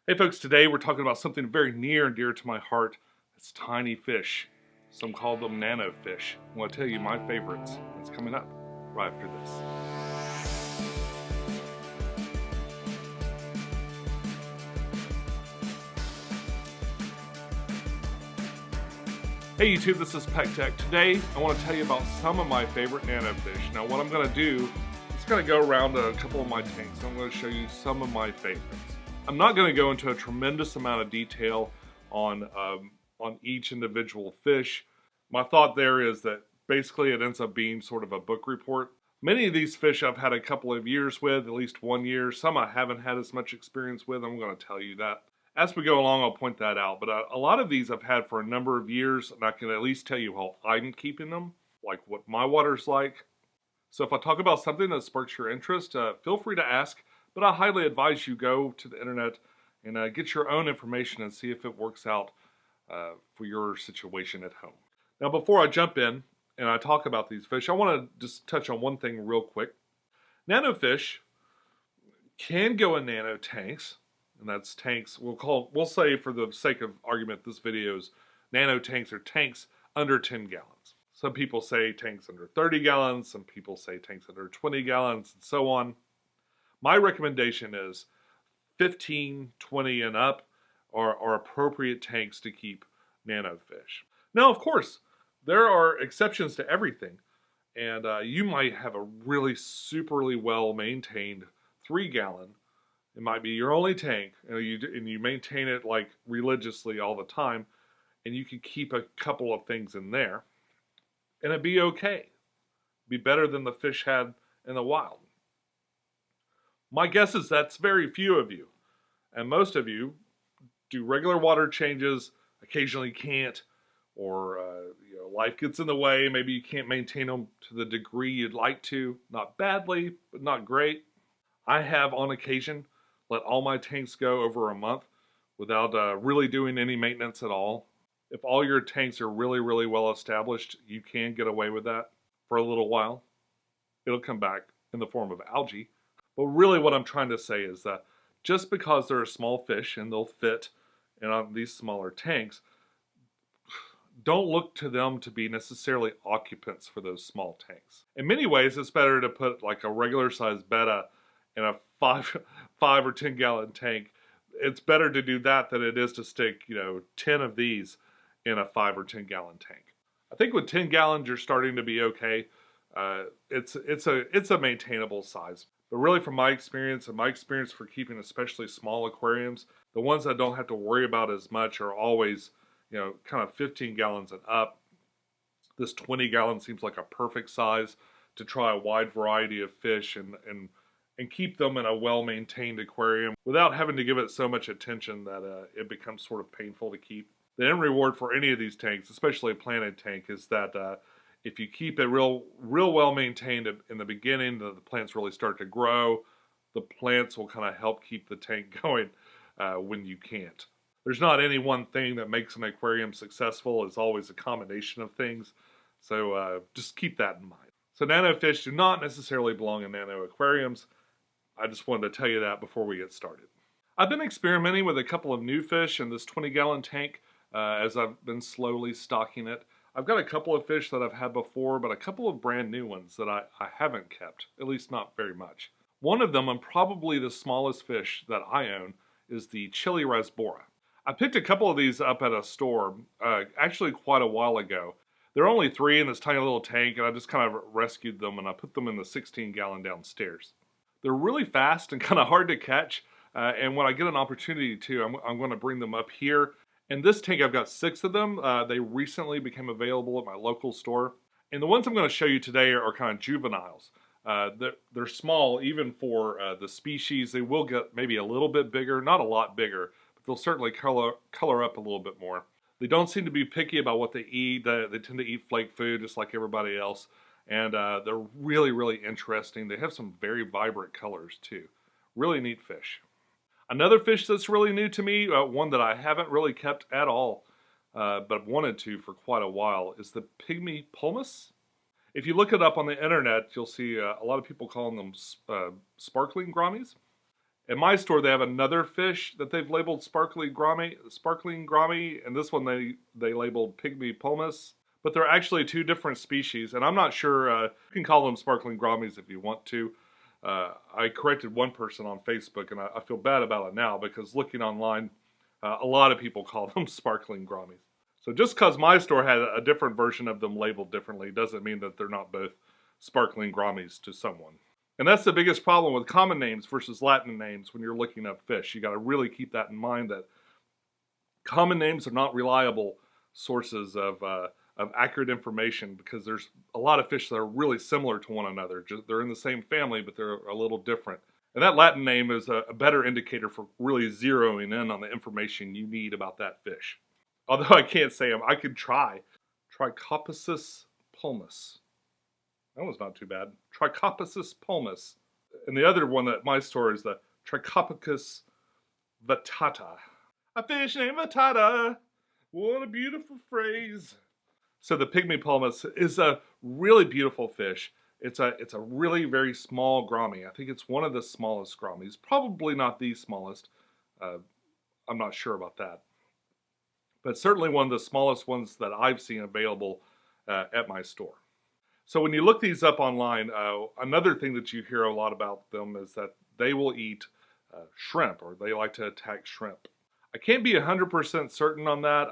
Hey folks, today we're talking about something very near and dear to my heart. It's tiny fish. Some call them nano fish. I want to tell you my favorites. It's coming up right after this. Hey YouTube, this is Pecktec. Today I want to tell you about some of my favorite nano fish. Now what I'm going to do is going to go around a couple of my tanks. I'm going to show you some of my favorites. I'm not going to go into a tremendous amount of detail on each individual fish. My thought there is that basically it ends up being sort of a book report. Many of these fish I've had a couple of years with, at least 1 year. Some I haven't had as much experience with. I'm going to tell you that. As we go along, I'll point that out. But a lot of these I've had for a number of years, and I can at least tell you how I'm keeping them, like what my water's like. So if I talk about something that sparks your interest, feel free to ask. But I highly advise you go to the internet and get your own information and see if it works out for your situation at home. Now, before I jump in and I talk about these fish, I want to just touch on one thing real quick. Nano fish can go in nano tanks, and that's tanks. We'll say for the sake of argument, this video's nano tanks are tanks under 10 gallons. Some people say tanks under 30 gallons. Some people say tanks under 20 gallons, and so on. My recommendation is 15, 20 and up are appropriate tanks to keep nano fish. Now, of course, there are exceptions to everything, and you might have a really superly well maintained 3-gallon. It might be your only tank, and you maintain it like religiously all the time, and you can keep a couple of things in there, and it'd be okay. Be better than the fish had in the wild. My guess is that's very few of you, and most of you do regular water changes, occasionally can't, or life gets in the way. Maybe you can't maintain them to the degree you'd like to. Not badly, but not great. I have on occasion let all my tanks go over a month without really doing any maintenance at all. If all your tanks are really, really well established, you can get away with that for a little while. It'll come back in the form of algae. But really what I'm trying to say is that just because they're a small fish and they'll fit in these smaller tanks, don't look to them to be necessarily occupants for those small tanks. In many ways, it's better to put like a regular sized betta in a 5 or 10 gallon tank. It's better to do that than it is to stick 10 of these in a 5 or 10 gallon tank. I think with 10 gallons you're starting to be okay. It's a maintainable size. But really from my experience and my experience for keeping especially small aquariums, the ones that don't have to worry about as much are always kind of 15 gallons and up. This 20 gallon seems like a perfect size to try a wide variety of fish and keep them in a well-maintained aquarium without having to give it so much attention that it becomes sort of painful to keep. The end reward for any of these tanks, especially a planted tank, is that if you keep it real well maintained in the beginning, the plants really start to grow. The plants will kind of help keep the tank going when you can't. There's not any one thing that makes an aquarium successful. It's always a combination of things. So just keep that in mind. So nano fish do not necessarily belong in nano aquariums. I just wanted to tell you that before we get started. I've been experimenting with a couple of new fish in this 20-gallon tank as I've been slowly stocking it. I've got a couple of fish that I've had before, but a couple of brand new ones that I haven't kept, at least not very much. One of them, and probably the smallest fish that I own, is the chili rasbora. I picked a couple of these up at a store, actually quite a while ago. There are only 3 in this tiny little tank, and I just kind of rescued them, and I put them in the 16-gallon downstairs. They're really fast and kind of hard to catch, and when I get an opportunity to, I'm going to bring them up here. In this tank, I've got 6 of them. They recently became available at my local store. And the ones I'm going to show you today are kind of juveniles. They're small, even for the species. They will get maybe a little bit bigger, not a lot bigger, but they'll certainly color up a little bit more. They don't seem to be picky about what they eat. They tend to eat flake food just like everybody else. And they're really, really interesting. They have some very vibrant colors too. Really neat fish. Another fish that's really new to me, one that I haven't really kept at all, but wanted to for quite a while, is the Pygmy pulmus. If you look it up on the internet, you'll see a lot of people calling them sparkling gouramis. At my store, they have another fish that they've labeled sparkling Gourami, and this one they labeled Pygmy pulmus. But they're actually two different species, and I'm not sure, you can call them sparkling Gouramis if you want to. I corrected one person on Facebook, and I feel bad about it now, because looking online, a lot of people call them sparkling Gouramis. So just because my store had a different version of them labeled differently doesn't mean that they're not both sparkling Gouramis to someone. And that's the biggest problem with common names versus Latin names when you're looking up fish. You got to really keep that in mind, that common names are not reliable sources of accurate information, because there's a lot of fish that are really similar to one another. They're in the same family, but they're a little different. And that Latin name is a better indicator for really zeroing in on the information you need about that fish. Although I can't say them, I could try. Trichopsis pulmus. That was not too bad. Trichopsis pulmus. And the other one at my store is the Trichopsis vittata. A fish named Vittata. What a beautiful phrase. So the Pygmy pulmus is a really beautiful fish. It's a really very small Gourami. I think it's one of the smallest Gouramis. Probably not the smallest. I'm not sure about that. But certainly one of the smallest ones that I've seen available at my store. So when you look these up online, another thing that you hear a lot about them is that they will eat shrimp, or they like to attack shrimp. I can't be 100% certain on that.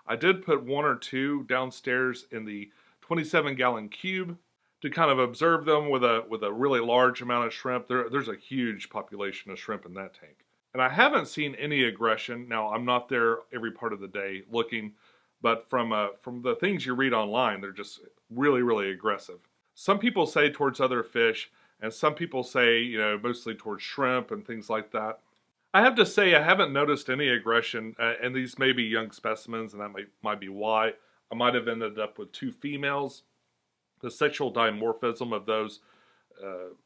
I did put one or two downstairs in the 27-gallon cube to kind of observe them with a really large amount of shrimp. There's a huge population of shrimp in that tank. And I haven't seen any aggression. Now, I'm not there every part of the day looking, but from the things you read online, they're just really, really aggressive. Some people say towards other fish, and some people say, you know, mostly towards shrimp and things like that. I have to say I haven't noticed any aggression, and these may be young specimens, and that might be why. I might have ended up with two females. The sexual dimorphism of those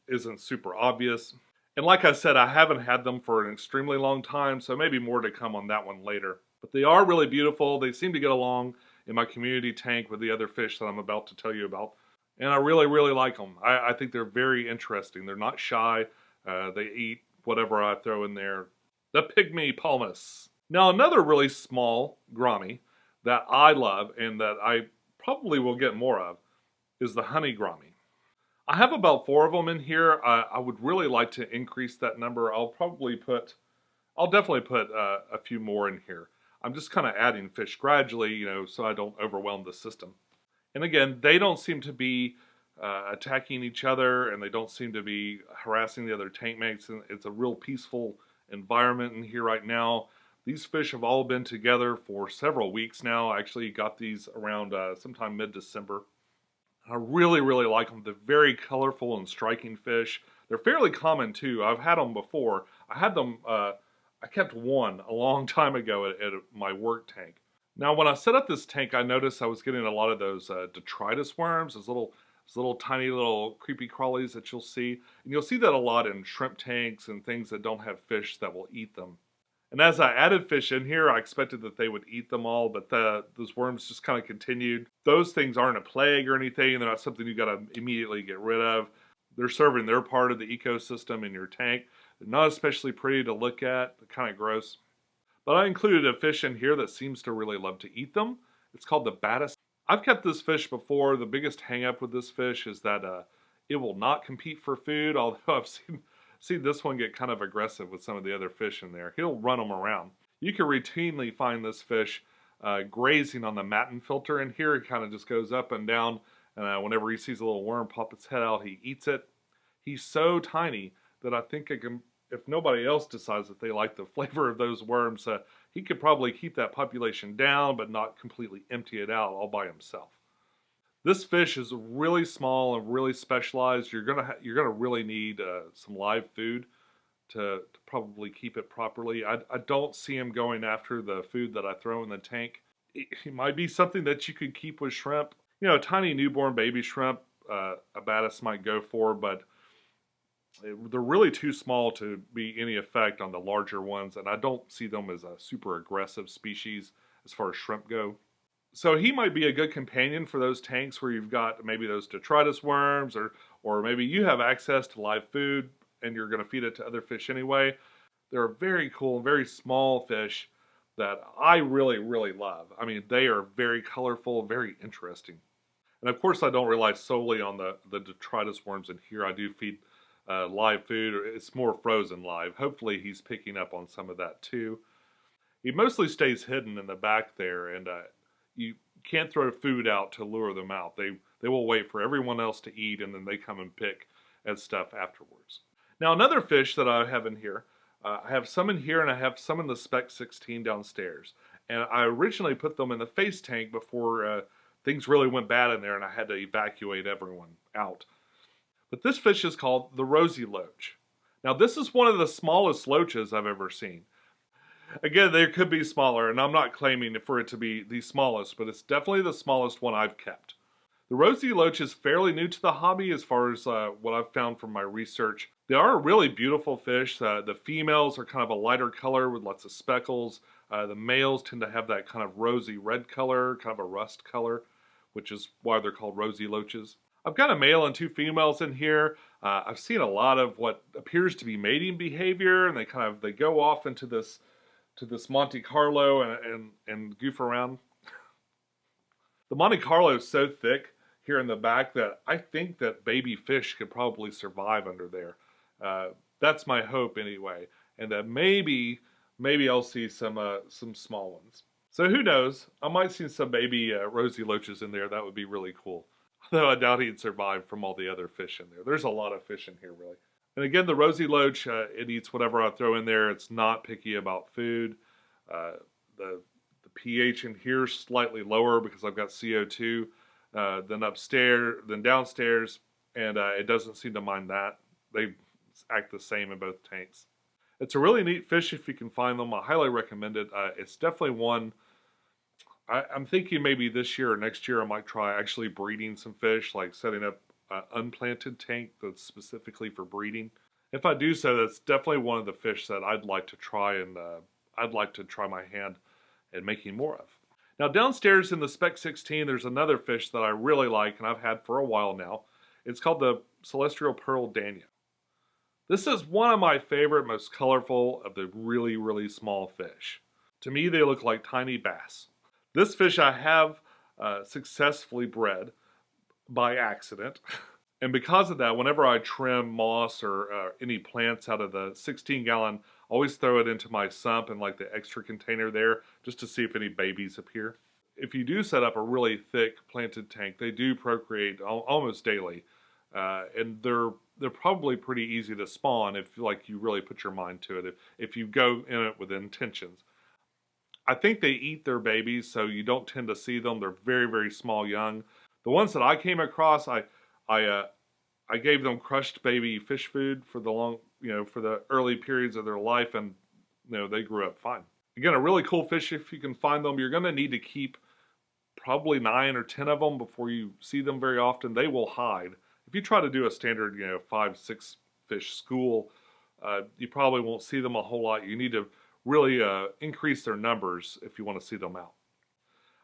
isn't super obvious. And like I said, I haven't had them for an extremely long time, so maybe more to come on that one later. But they are really beautiful. They seem to get along in my community tank with the other fish that I'm about to tell you about. And I really, really like them. I think they're very interesting. They're not shy. They eat whatever I throw in there. The Pygmy pulmus. Now, another really small Gourami that I love and that I probably will get more of is the honey Gourami. I have about 4 of them in here. I would really like to increase that number. I'll definitely put a few more in here. I'm just kind of adding fish gradually, you know, so I don't overwhelm the system. And again, they don't seem to be attacking each other, and they don't seem to be harassing the other tank mates. And it's a real peaceful environment in here right now. These fish have all been together for several weeks now. I actually got these around sometime mid-December. I really, really like them. They're very colorful and striking fish. They're fairly common too. I've had them before. I had them, I kept one a long time ago at my work tank. Now when I set up this tank, I noticed I was getting a lot of those detritus worms, those little tiny little creepy crawlies that you'll see. And you'll see that a lot in shrimp tanks and things that don't have fish that will eat them. And as I added fish in here, I expected that they would eat them all, but those worms just kind of continued. Those things aren't a plague or anything, and they're not something you got to immediately get rid of. They're serving their part of the ecosystem in your tank. They're not especially pretty to look at. They're kind of gross. But I included a fish in here that seems to really love to eat them. It's called the Baddis. I've kept this fish before. The biggest hang up with this fish is that it will not compete for food, although I've seen this one get kind of aggressive with some of the other fish in there. He'll run them around. You can routinely find this fish grazing on the matin filter in here. He kind of just goes up and down, and whenever he sees a little worm pop its head out, he eats it. He's so tiny that I think if nobody else decides that they like the flavor of those worms, he could probably keep that population down, but not completely empty it out all by himself. This fish is really small and really specialized. You're gonna really need some live food to probably keep it properly. I don't see him going after the food that I throw in the tank. It might be something that you could keep with shrimp. You know, a tiny newborn baby shrimp, a Baddis might go for, but they're really too small to be any effect on the larger ones, and I don't see them as a super aggressive species as far as shrimp go. So he might be a good companion for those tanks where you've got maybe those detritus worms, or maybe you have access to live food and you're going to feed it to other fish anyway. They're a very cool, very small fish that I really, really love. I mean, they are very colorful, very interesting. And of course, I don't rely solely on the detritus worms in here. I do feed live food. It's more frozen live. Hopefully, he's picking up on some of that too. He mostly stays hidden in the back there, and you can't throw food out to lure them out. They will wait for everyone else to eat, and then they come and pick at stuff afterwards. Now, another fish that I have in here, I have some in here, and I have some in the Spec 16 downstairs. And I originally put them in the face tank before things really went bad in there, and I had to evacuate everyone out. But this fish is called the Rosy loach. Now, this is one of the smallest loaches I've ever seen. Again, they could be smaller, and I'm not claiming for it to be the smallest, but it's definitely the smallest one I've kept. The Rosy loach is fairly new to the hobby as far as what I've found from my research. They are a really beautiful fish. The females are kind of a lighter color with lots of speckles. The males tend to have that kind of rosy red color, kind of a rust color, which is why they're called Rosy loaches. I've got a male and 2 females in here. I've seen a lot of what appears to be mating behavior, and they go off into this Monte Carlo and goof around. The Monte Carlo is so thick here in the back that I think that baby fish could probably survive under there. That's my hope anyway, and that maybe I'll see some small ones. So who knows? I might see some baby Rosy loaches in there. That would be really cool. Though I doubt he'd survive from all the other fish in there. There's a lot of fish in here, really. And again, the Rosy loach, it eats whatever I throw in there. It's not picky about food. The pH in here is slightly lower because I've got CO2 than downstairs, and it doesn't seem to mind that. They act the same in both tanks. It's a really neat fish if you can find them. I highly recommend it. It's definitely one. I'm thinking maybe this year or next year I might try actually breeding some fish, like setting up an unplanted tank that's specifically for breeding. If I do so, that's definitely one of the fish that I'd like to try, and I'd like to try my hand at making more of. Now downstairs in the Spec 16, there's another fish that I really like and I've had for a while now. It's called the Celestial Pearl Danio. This is one of my favorite, most colorful of the really, really small fish. To me, they look like tiny bass. This fish I have successfully bred by accident. And because of that, whenever I trim moss or any plants out of the 16-gallon, I always throw it into my sump and like the extra container there just to see if any babies appear. If you do set up a really thick planted tank, they do procreate almost daily. And they're probably pretty easy to spawn if you really put your mind to it, if you go in it with intentions. I think they eat their babies, so you don't tend to see them. They're very, very small young. The ones that I came across, I gave them crushed baby fish food for the early periods of their life, and they grew up fine. Again, a really cool fish if you can find them. You're going to need to keep probably 9 or 10 of them before you see them very often. They will hide. If you try to do a standard 5-6 fish school, you probably won't see them a whole lot. You need to really increase their numbers if you want to see them out.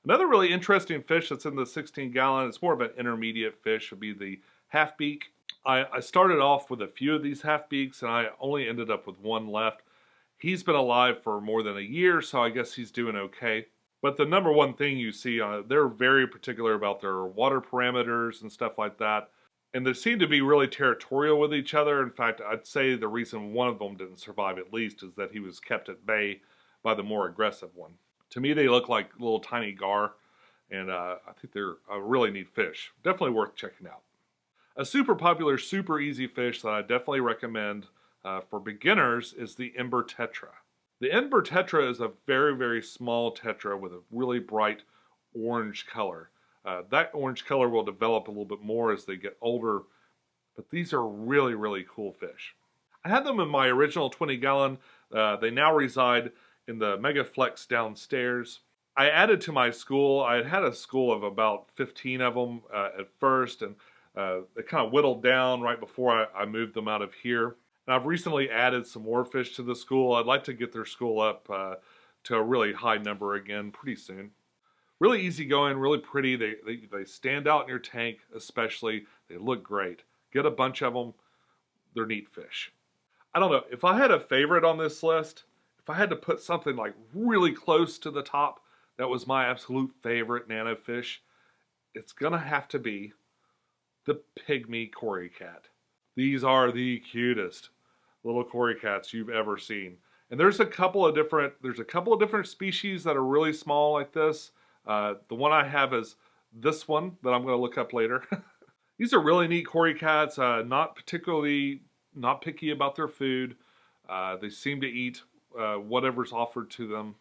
Another really interesting fish that's in the 16-gallon, it's more of an intermediate fish, would be the Halfbeak. I started off with a few of these Halfbeaks, and I only ended up with one left. He's been alive for more than a year, so I guess he's doing okay. But the number one thing you see, they're very particular about their water parameters and stuff like that. And they seem to be really territorial with each other. In fact, I'd say the reason one of them didn't survive at least is that he was kept at bay by the more aggressive one. To me, they look like little tiny gar, and I think they're a really neat fish. Definitely worth checking out. A super popular, super easy fish that I definitely recommend for beginners is the ember tetra. The ember tetra is a very, very small tetra with a really bright orange color. That orange color will develop a little bit more as they get older, but these are really, really cool fish. I had them in my original 20-gallon. They now reside in the Mega Flex downstairs. I added to my school. I had a school of about 15 of them at first, and they kind of whittled down right before I moved them out of here. And I've recently added some more fish to the school. I'd like to get their school up to a really high number again pretty soon. Really easygoing, really pretty. They stand out in your tank especially. They look great. Get a bunch of them. They're neat fish. I don't know, if I had a favorite on this list, if I had to put something like really close to the top that was my absolute favorite nano fish, it's gonna have to be the Pygmy cory cat. These are the cutest little cory cats you've ever seen. And there's a couple of different species that are really small like this. The one I have is this one that I'm going to look up later. These are really neat cory cats, not picky about their food. They seem to eat whatever's offered to them.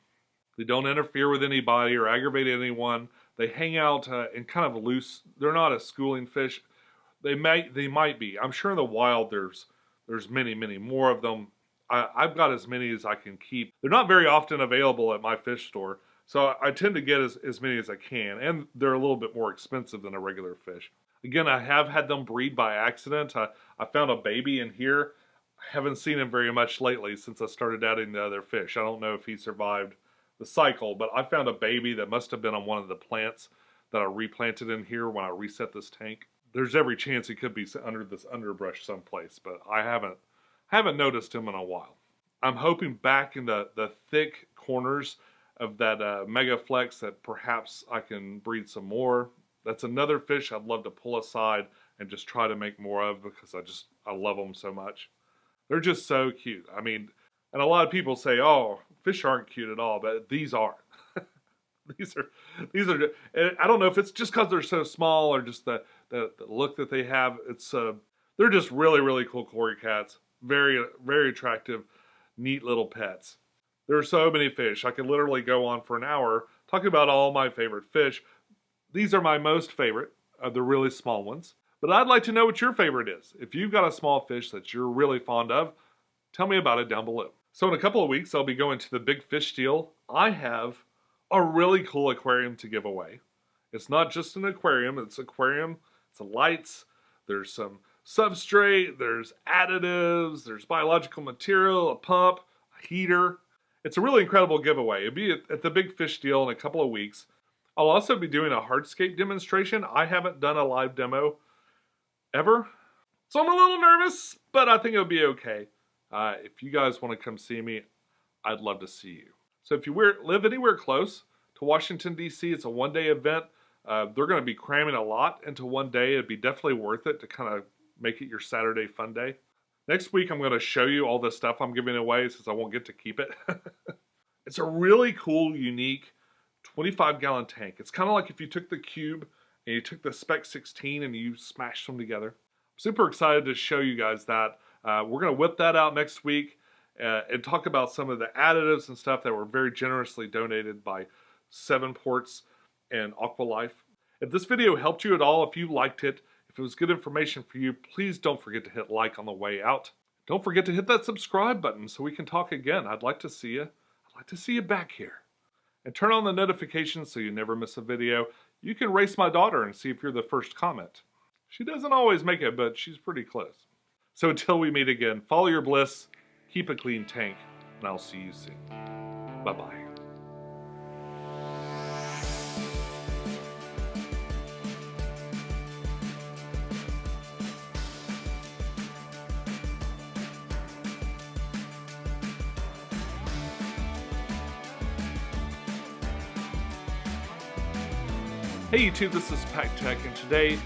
They don't interfere with anybody or aggravate anyone. They hang out in kind of loose. They're not a schooling fish. They might be. I'm sure in the wild there's many more of them. I've got as many as I can keep. They're not very often available at my fish store, so I tend to get as many as I can, and they're a little bit more expensive than a regular fish. Again, I have had them breed by accident. I found a baby in here. I haven't seen him very much lately since I started adding the other fish. I don't know if he survived the cycle, but I found a baby that must have been on one of the plants that I replanted in here when I reset this tank. There's every chance he could be under this underbrush someplace, but I haven't noticed him in a while. I'm hoping back in the thick corners of that Mega Flex that perhaps I can breed some more. That's another fish I'd love to pull aside and just try to make more of because I love them so much. They're just so cute. I mean, and a lot of people say, oh, fish aren't cute at all, but these are. These are. I don't know if it's just because they're so small or just the look that they have. They're just really cool cory cats. Very attractive, neat little pets. There are so many fish. I could literally go on for an hour talking about all my favorite fish. These are my most favorite of the really small ones. But I'd like to know what your favorite is. If you've got a small fish that you're really fond of, tell me about it down below. So in a couple of weeks, I'll be going to the big fish deal. I have a really cool aquarium to give away. It's not just an aquarium, it's lights, there's some substrate, there's additives, there's biological material, a pump, a heater. It's a really incredible giveaway. It'll be at the big fish deal in a couple of weeks. I'll also be doing a hardscape demonstration. I haven't done a live demo ever, so I'm a little nervous, but I think it'll be okay. If you guys want to come see me, I'd love to see you. So if you live anywhere close to Washington, D.C., it's a one-day event. They're going to be cramming a lot into one day. It'd be definitely worth it to kind of make it your Saturday fun day. Next week, I'm going to show you all the stuff I'm giving away since I won't get to keep it. It's a really cool, unique 25-gallon tank. It's kind of like if you took the cube and you took the Spec 16 and you smashed them together. I'm super excited to show you guys that. We're going to whip that out next week and talk about some of the additives and stuff that were very generously donated by 7 Ports and Aqualife. If this video helped you at all, if you liked it, if it was good information for you, please don't forget to hit like on the way out. Don't forget to hit that subscribe button so we can talk again. I'd like to see you. I'd like to see you back here. And turn on the notifications so you never miss a video. You can race my daughter and see if you're the first comment. She doesn't always make it, but she's pretty close. So until we meet again, follow your bliss, keep a clean tank, and I'll see you soon. Bye-bye. Hey YouTube, this is Pecktec, and today,